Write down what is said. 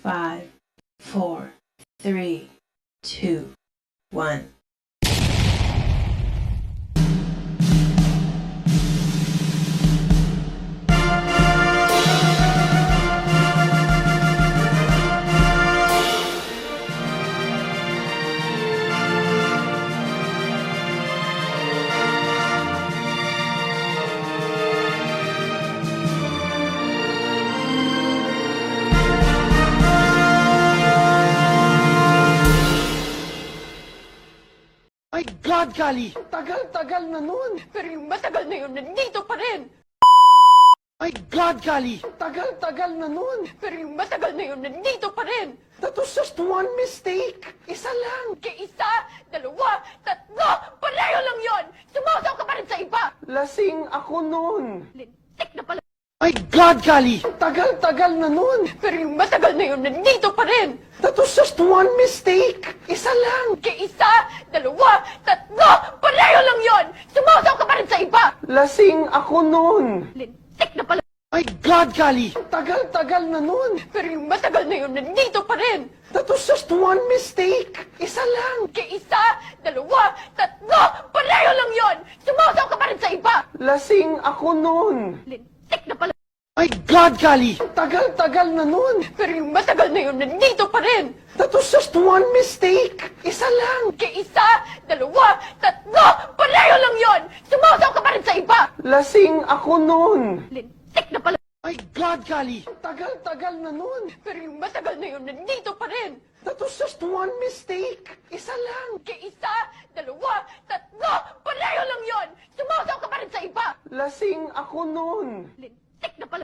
5, 4, 3, 2, 1. My God, Kali! Tagal-tagal na nun! Pero yung matagal na yun, nandito pa rin! My God, Kali! Tagal-tagal na nun! Pero yung matagal na yun, nandito pa rin! That was just one mistake! Isa lang! Isa, dalawa, tatlo! Pareho lang yun! Sumasaw ka pa rin sa iba! Lasing ako nun! Lintik na pala! My God, Kali! Tagal-tagal na nun! Pero yung matagal na yun, nandito pa rin! That was just one mistake! Isa lang! Isa, dalawa, tatlo! Pareho lang yun! Sumasaw ka pa rin sa iba! Lasing ako nun! Lintik na pala! My God, Kali! Tagal-tagal na nun! Pero yung matagal na yun, nandito pa rin! That was just one mistake! Isa lang! Isa, dalawa, tatlo! Pareho lang yun! Sumasaw ka pa rin sa iba! Lasing ako nun! Lintik na pala! My God, Kali! Tagal-tagal na nun! Pero yung matagal na yun, nandito pa rin! That was just one mistake! Isa lang! Isa, dalawa, tatlo! Pareho lang yun! Sumasaw ka pa rin sa iba! Lasing ako nun! Lintik na pala! My God, Kali! Tagal-tagal na nun! Pero yung matagal na yun, nandito pa rin! That was just one mistake! Isa lang! Isa, dalawa, tatlo! Pareho lang yun! Sumasaw ka pa rin sa iba! Lasing ako nun! Lintik na pala!